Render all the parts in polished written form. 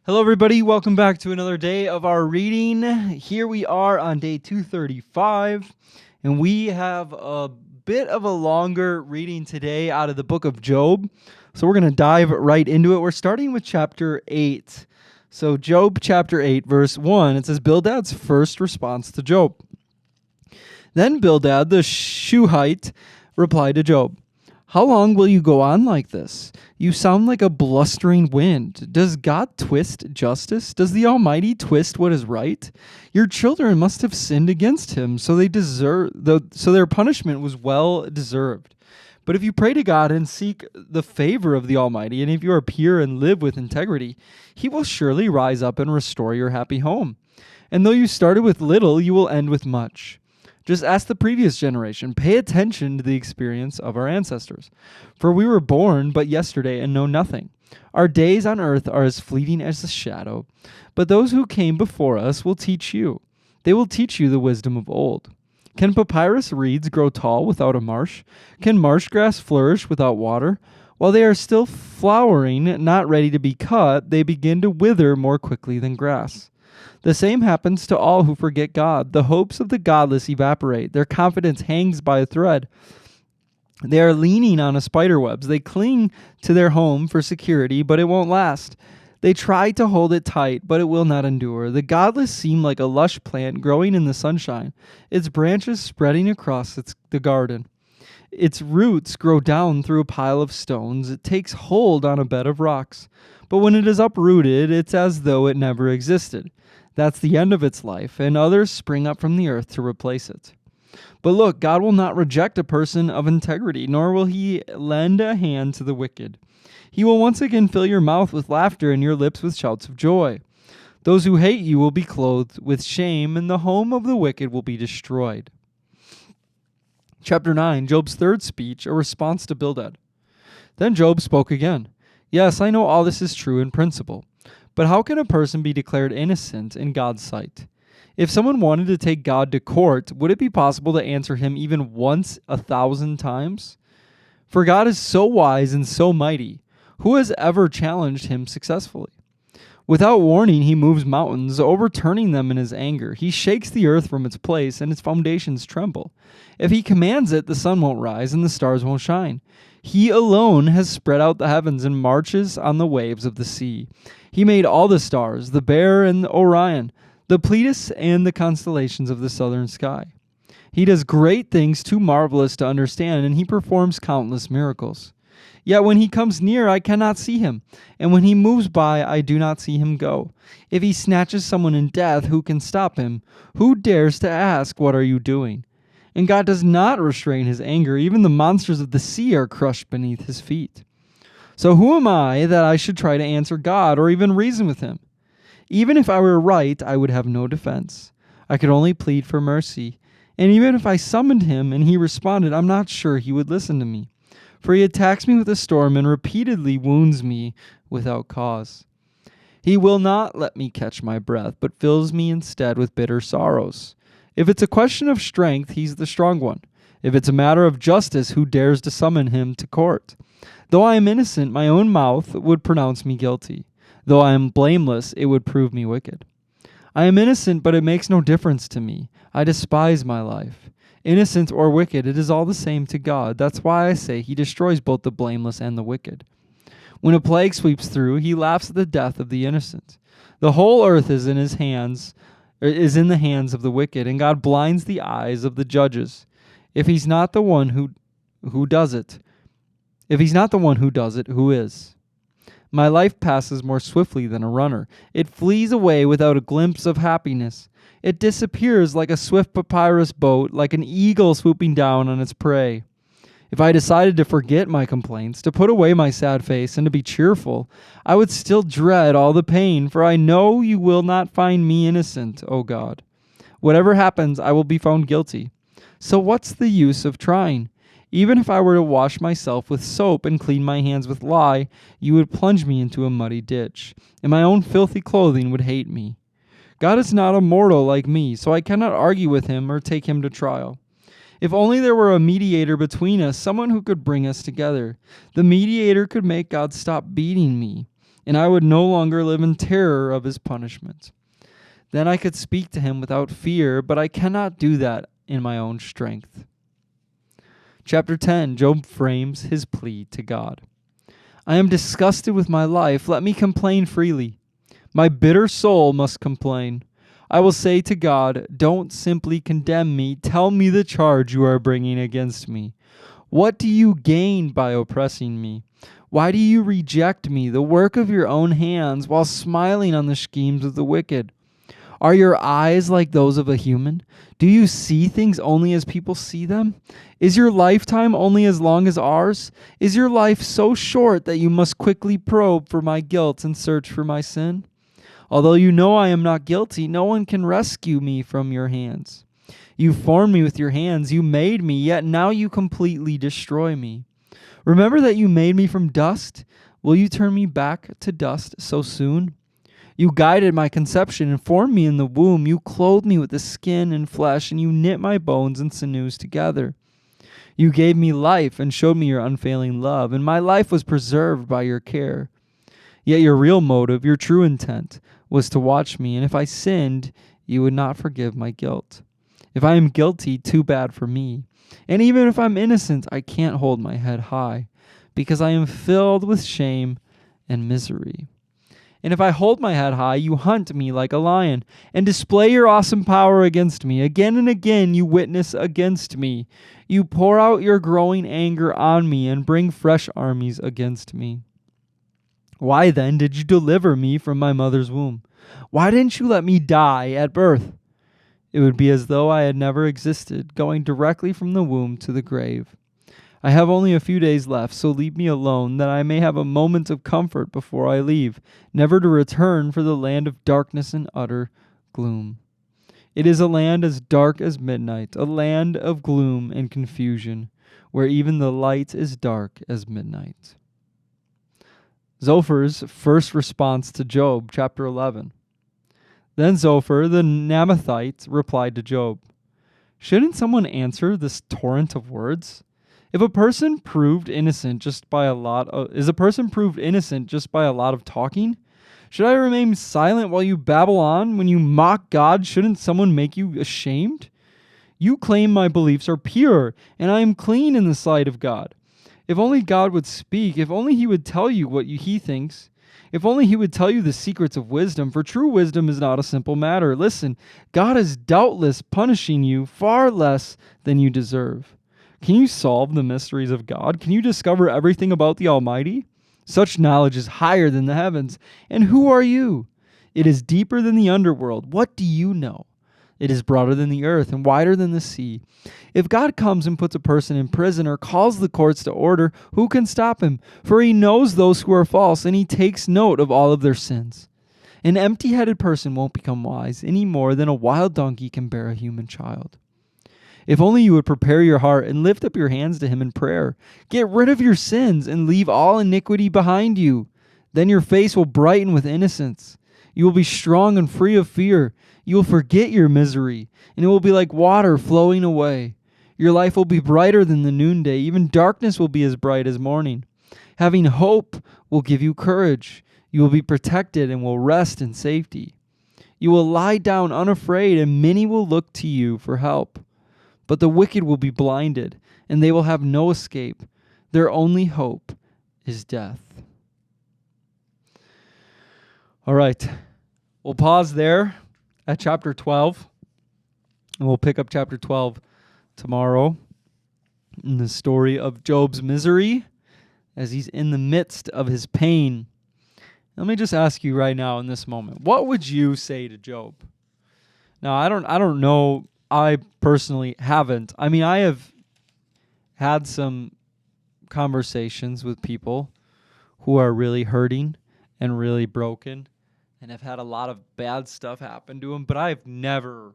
Hello, everybody. Welcome back to another day of our reading. Here we are on day 235, and we have a bit of a longer reading today out of the book of Job. So we're going to dive right into it. We're starting with chapter 8. So Job chapter 8, verse 1, it says, Bildad's first response to Job. Then Bildad the Shuhite replied to Job, "How long will you go on like this? You sound like a blustering wind. Does God twist justice? Does the Almighty twist what is right? Your children must have sinned against him, so their punishment was well deserved. But if you pray to God and seek the favor of the Almighty, and if you are pure and live with integrity, he will surely rise up and restore your happy home. And though you started with little, you will end with much. Just ask the previous generation. Pay attention to the experience of our ancestors. For we were born but yesterday and know nothing. Our days on earth are as fleeting as a shadow. But those who came before us will teach you. They will teach you the wisdom of old. Can papyrus reeds grow tall without a marsh? Can marsh grass flourish without water? While they are still flowering, not ready to be cut, they begin to wither more quickly than grass. The same happens to all who forget God. The hopes of the godless evaporate. Their confidence hangs by a thread. They are leaning on a spider webs. They cling to their home for security, but it won't last. They try to hold it tight, but it will not endure. The godless seem like a lush plant growing in the sunshine, its branches spreading across the garden. Its roots grow down through a pile of stones. It takes hold on a bed of rocks. But when it is uprooted, it's as though it never existed. That's the end of its life, and others spring up from the earth to replace it. But look, God will not reject a person of integrity, nor will he lend a hand to the wicked. He will once again fill your mouth with laughter and your lips with shouts of joy. Those who hate you will be clothed with shame, and the home of the wicked will be destroyed. Chapter 9, Job's third speech, a response to Bildad. Then Job spoke again. Yes, I know all this is true in principle. But how can a person be declared innocent in God's sight? If someone wanted to take God to court, would it be possible to answer him even once 1,000 times? For God is so wise and so mighty. Who has ever challenged him successfully? Without warning, he moves mountains, overturning them in his anger. He shakes the earth from its place, and its foundations tremble. If he commands it, the sun won't rise, and the stars won't shine. He alone has spread out the heavens and marches on the waves of the sea. He made all the stars, the Bear and the Orion, the Pleiades and the constellations of the southern sky. He does great things too marvelous to understand, and he performs countless miracles. Yet when he comes near, I cannot see him, and when he moves by, I do not see him go. If he snatches someone in death, who can stop him? Who dares to ask, what are you doing? And God does not restrain his anger. Even the monsters of the sea are crushed beneath his feet. So who am I that I should try to answer God or even reason with him? Even if I were right, I would have no defense. I could only plead for mercy. And even if I summoned him and he responded, I'm not sure he would listen to me. For he attacks me with a storm and repeatedly wounds me without cause. He will not let me catch my breath, but fills me instead with bitter sorrows. If it's a question of strength, he's the strong one. If it's a matter of justice, who dares to summon him to court? Though I am innocent, my own mouth would pronounce me guilty. Though I am blameless, it would prove me wicked. I am innocent, but it makes no difference to me. I despise my life. Innocent or wicked, it is all the same to God. That's why I say he destroys both the blameless and the wicked. When a plague sweeps through, he laughs at the death of the innocent. The whole earth is in his hands, is in the hands of the wicked, and God blinds the eyes of the judges. If he's not the one who does it, who is? My life passes more swiftly than a runner. It flees away without a glimpse of happiness. It disappears like a swift papyrus boat, like an eagle swooping down on its prey. If I decided to forget my complaints, to put away my sad face, and to be cheerful, I would still dread all the pain, for I know you will not find me innocent, O God. Whatever happens, I will be found guilty. So what's the use of trying? Even if I were to wash myself with soap and clean my hands with lye, you would plunge me into a muddy ditch, and my own filthy clothing would hate me. God is not a mortal like me, so I cannot argue with him or take him to trial. If only there were a mediator between us, someone who could bring us together. The mediator could make God stop beating me. and I would no longer live in terror of his punishment. Then I could speak to him without fear, but I cannot do that in my own strength. Chapter 10, Job frames his plea to God. I am disgusted with my life. Let me complain freely. My bitter soul must complain. I will say to God, don't simply condemn me. Tell me the charge you are bringing against me. What do you gain by oppressing me? Why do you reject me, the work of your own hands, while smiling on the schemes of the wicked? Are your eyes like those of a human? Do you see things only as people see them? Is your lifetime only as long as ours? Is your life so short that you must quickly probe for my guilt and search for my sin? Although you know I am not guilty, no one can rescue me from your hands. You formed me with your hands, you made me, yet now you completely destroy me. Remember that you made me from dust? Will you turn me back to dust so soon? You guided my conception and formed me in the womb. You clothed me with the skin and flesh, and you knit my bones and sinews together. You gave me life and showed me your unfailing love, and my life was preserved by your care. Yet your real motive, your true intent, was to watch me, and if I sinned, you would not forgive my guilt. If I am guilty, too bad for me. And even if I'm innocent, I can't hold my head high, because I am filled with shame and misery. And if I hold my head high, you hunt me like a lion and display your awesome power against me. Again and again you witness against me. You pour out your growing anger on me and bring fresh armies against me. Why then did you deliver me from my mother's womb? Why didn't you let me die at birth? It would be as though I had never existed, going directly from the womb to the grave. I have only a few days left, so leave me alone, that I may have a moment of comfort before I leave, never to return for the land of darkness and utter gloom. It is a land as dark as midnight, a land of gloom and confusion, where even the light is dark as midnight. Zophar's first response to Job, chapter 11. Then Zophar the Naamathite replied to Job, shouldn't someone answer this torrent of words? Is a person proved innocent just by a lot of talking? Should I remain silent while you babble on? When you mock God, shouldn't someone make you ashamed? You claim my beliefs are pure, and I am clean in the sight of God. If only God would speak, if only he would tell you what he thinks, if only he would tell you the secrets of wisdom, for true wisdom is not a simple matter. Listen, God is doubtless punishing you far less than you deserve. Can you solve the mysteries of God? Can you discover everything about the Almighty? Such knowledge is higher than the heavens. And who are you? It is deeper than the underworld. What do you know? It is broader than the earth and wider than the sea. If God comes and puts a person in prison or calls the courts to order, who can stop him? For he knows those who are false, and he takes note of all of their sins. An empty-headed person won't become wise any more than a wild donkey can bear a human child. If only you would prepare your heart and lift up your hands to him in prayer. Get rid of your sins and leave all iniquity behind you. Then your face will brighten with innocence. You will be strong and free of fear. You will forget your misery, and it will be like water flowing away. Your life will be brighter than the noonday. Even darkness will be as bright as morning. Having hope will give you courage. You will be protected and will rest in safety. You will lie down unafraid, and many will look to you for help. But the wicked will be blinded, and they will have no escape. Their only hope is death. All right, we'll pause there at chapter 12, and we'll pick up chapter 12 tomorrow in the story of Job's misery as he's in the midst of his pain. Let me just ask you right now in this moment, what would you say to Job? Now, I don't know. I personally haven't. I mean, I have had some conversations with people who are really hurting and really broken and have had a lot of bad stuff happen to them, but I've never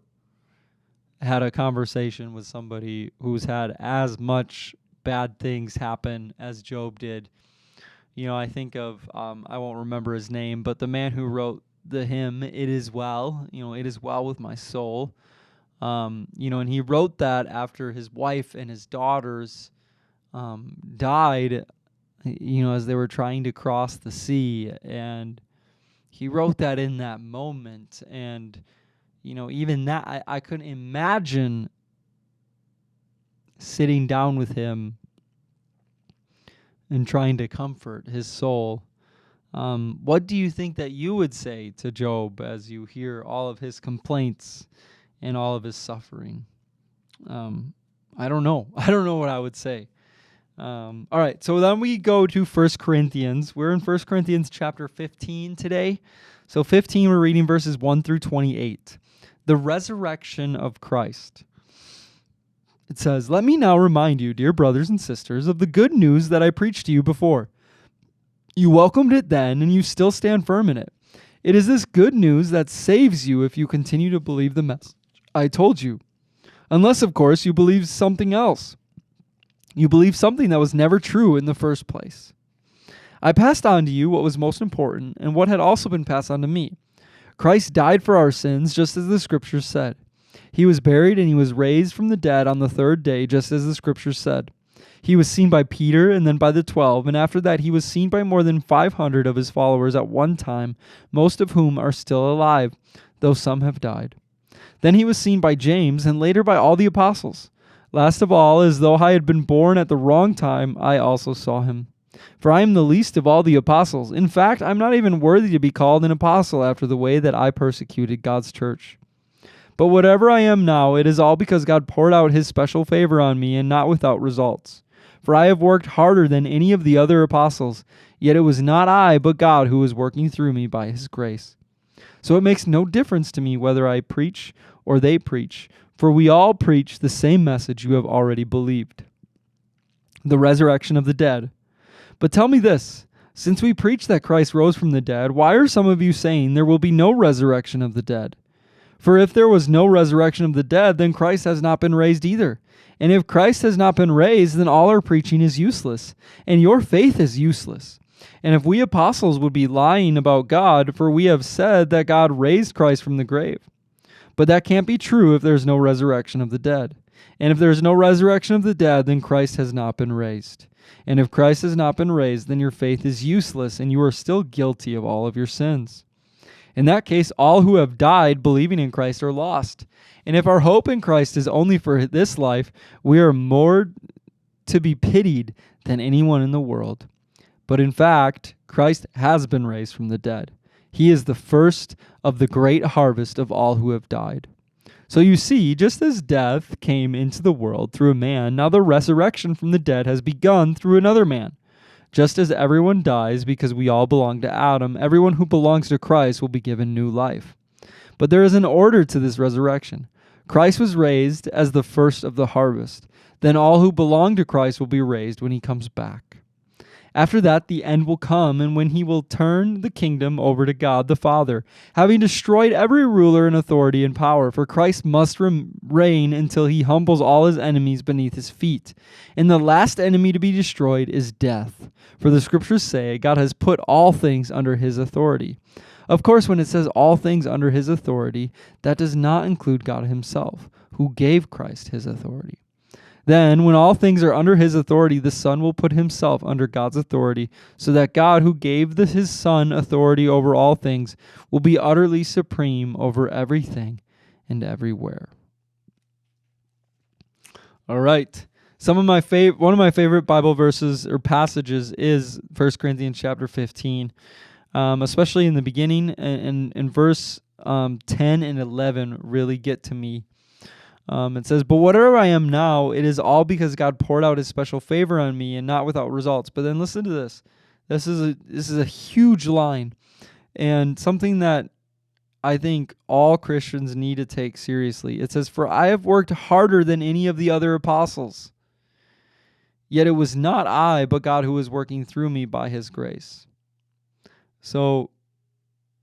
had a conversation with somebody who's had as much bad things happen as Job did. You know, I think of, I won't remember his name, but the man who wrote the hymn, It Is Well, It Is Well With My Soul. And he wrote that after his wife and his daughters died as they were trying to cross the sea. And he wrote that in that moment. And, even that, I couldn't imagine sitting down with him and trying to comfort his soul. What do you think that you would say to Job as you hear all of his complaints and all of his suffering? I don't know. I don't know what I would say. All right, so then we go to 1 Corinthians. We're in 1 Corinthians chapter 15 today. So 15, we're reading verses 1 through 28. The resurrection of Christ. It says, "Let me now remind you, dear brothers and sisters, of the good news that I preached to you before. You welcomed it then, and you still stand firm in it. It is this good news that saves you if you continue to believe the message I told you. Unless, of course, you believe something else. You believe something that was never true in the first place. I passed on to you what was most important, and what had also been passed on to me. Christ died for our sins, just as the Scriptures said. He was buried, and he was raised from the dead on the third day, just as the Scriptures said. He was seen by Peter and then by the 12, and after that he was seen by more than 500 of his followers at one time, most of whom are still alive, though some have died. Then he was seen by James, and later by all the apostles. Last of all, as though I had been born at the wrong time, I also saw him. For I am the least of all the apostles. In fact, I am not even worthy to be called an apostle after the way that I persecuted God's church. But whatever I am now, it is all because God poured out his special favor on me, and not without results. For I have worked harder than any of the other apostles, yet it was not I, but God who was working through me by his grace. So it makes no difference to me whether I preach or they preach, for we all preach the same message you have already believed, the resurrection of the dead. But tell me this, since we preach that Christ rose from the dead, why are some of you saying there will be no resurrection of the dead? For if there was no resurrection of the dead, then Christ has not been raised either. And if Christ has not been raised, then all our preaching is useless, and your faith is useless. And if we apostles would be lying about God, for we have said that God raised Christ from the grave. But that can't be true if there's no resurrection of the dead. And if there's no resurrection of the dead, then Christ has not been raised. And if Christ has not been raised, then your faith is useless, and you are still guilty of all of your sins. In that case, all who have died believing in Christ are lost. And if our hope in Christ is only for this life, we are more to be pitied than anyone in the world. But in fact, Christ has been raised from the dead. He is the first of the great harvest of all who have died. So you see, just as death came into the world through a man, now the resurrection from the dead has begun through another man. Just as everyone dies because we all belong to Adam, everyone who belongs to Christ will be given new life. But there is an order to this resurrection. Christ was raised as the first of the harvest. Then all who belong to Christ will be raised when he comes back. After that, the end will come, and when he will turn the kingdom over to God the Father, having destroyed every ruler and authority and power, for Christ must reign until he humbles all his enemies beneath his feet. And the last enemy to be destroyed is death. For the scriptures say, God has put all things under his authority. Of course, when it says all things under his authority, that does not include God himself, who gave Christ his authority. Then, when all things are under his authority, the Son will put himself under God's authority, so that God, who gave his Son authority over all things, will be utterly supreme over everything and everywhere. All right. One of my favorite Bible verses or passages is 1 Corinthians chapter 15, especially in the beginning, and verse 10 and 11 really get to me. It says, "But whatever I am now, it is all because God poured out his special favor on me, and not without results." But then listen to this. This is a huge line, and something that I think all Christians need to take seriously. It says, "For I have worked harder than any of the other apostles, yet it was not I, but God who was working through me by his grace." So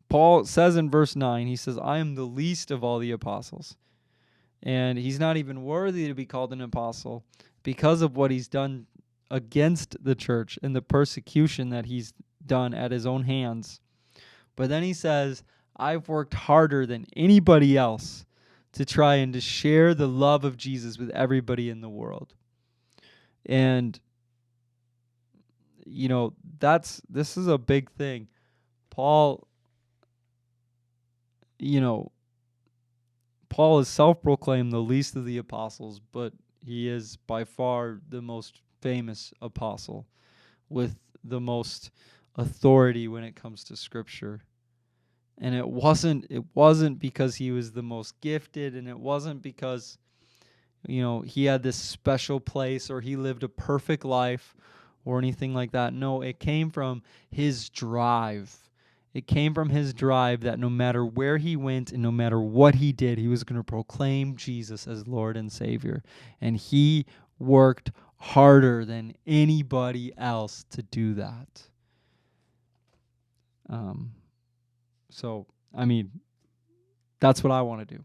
Paul says in verse 9, he says, "I am the least of all the apostles." And he's not even worthy to be called an apostle because of what he's done against the church and the persecution that he's done at his own hands. But then he says, I've worked harder than anybody else to try and to share the love of Jesus with everybody in the world. And this is a big thing. Paul, Paul is self-proclaimed the least of the apostles, but he is by far the most famous apostle with the most authority when it comes to scripture. And it wasn't because he was the most gifted, and it wasn't because he had this special place or he lived a perfect life or anything like that. No, it came from his drive. It came from his drive that no matter where he went and no matter what he did, he was going to proclaim Jesus as Lord and Savior. And he worked harder than anybody else to do that. So, that's what I want to do.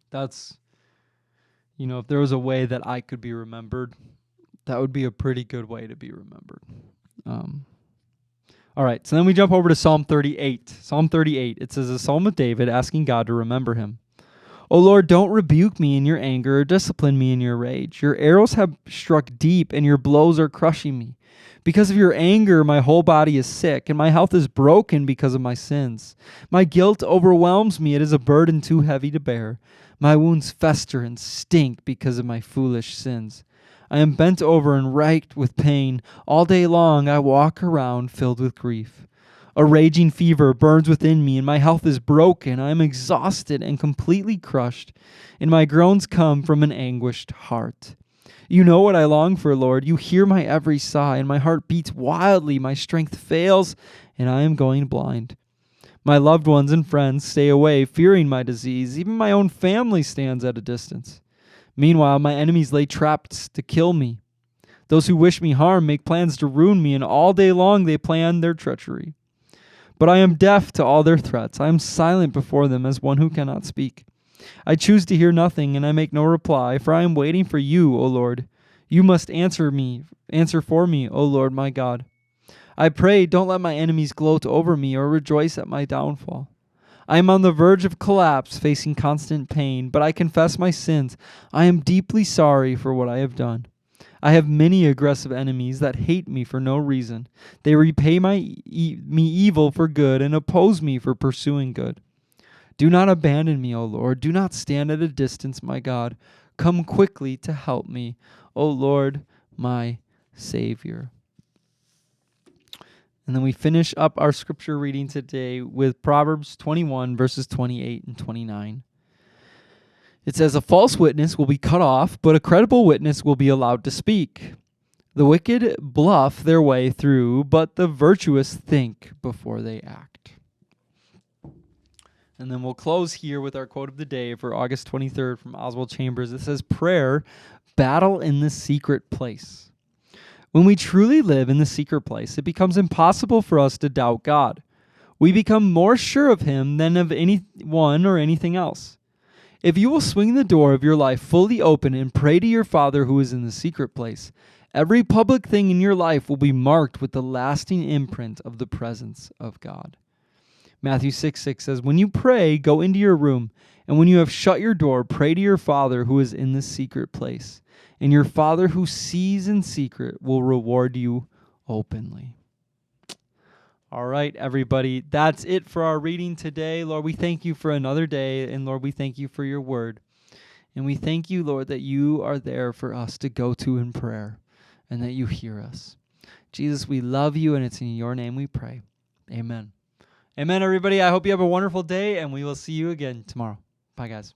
That's, if there was a way that I could be remembered, that would be a pretty good way to be remembered. All right, so then we jump over to Psalm 38. Psalm 38, it says, a psalm of David asking God to remember him. O Lord, don't rebuke me in your anger or discipline me in your rage. Your arrows have struck deep and your blows are crushing me. Because of your anger, my whole body is sick and my health is broken because of my sins. My guilt overwhelms me. It is a burden too heavy to bear. My wounds fester and stink because of my foolish sins. I am bent over and racked with pain. All day long I walk around filled with grief. A raging fever burns within me, and my health is broken. I am exhausted and completely crushed, and my groans come from an anguished heart. You know what I long for, Lord. You hear my every sigh, and my heart beats wildly. My strength fails, and I am going blind. My loved ones and friends stay away, fearing my disease. Even my own family stands at a distance. Meanwhile, my enemies lay traps to kill me. Those who wish me harm make plans to ruin me, and all day long they plan their treachery. But I am deaf to all their threats. I am silent before them as one who cannot speak. I choose to hear nothing, and I make no reply, for I am waiting for you, O Lord. You must answer for me, O Lord my God. I pray, don't let my enemies gloat over me or rejoice at my downfall. I am on the verge of collapse, facing constant pain, but I confess my sins. I am deeply sorry for what I have done. I have many aggressive enemies that hate me for no reason. They repay me evil for good and oppose me for pursuing good. Do not abandon me, O Lord. Do not stand at a distance, my God. Come quickly to help me, O Lord, my Savior. And then we finish up our scripture reading today with Proverbs 21, verses 28 and 29. It says, a false witness will be cut off, but a credible witness will be allowed to speak. The wicked bluff their way through, but the virtuous think before they act. And then we'll close here with our quote of the day for August 23rd from Oswald Chambers. It says, prayer, battle in the secret place. When we truly live in the secret place, it becomes impossible for us to doubt God. We become more sure of Him than of anyone or anything else. If you will swing the door of your life fully open and pray to your Father who is in the secret place, every public thing in your life will be marked with the lasting imprint of the presence of God. Matthew 6:6 says, when you pray, go into your room, and when you have shut your door, pray to your Father who is in the secret place. And your Father who sees in secret will reward you openly. All right, everybody, that's it for our reading today. Lord, we thank you for another day, and Lord, we thank you for your word. And we thank you, Lord, that you are there for us to go to in prayer and that you hear us. Jesus, we love you, and it's in your name we pray. Amen. Amen, everybody. I hope you have a wonderful day, and we will see you again tomorrow. Bye, guys.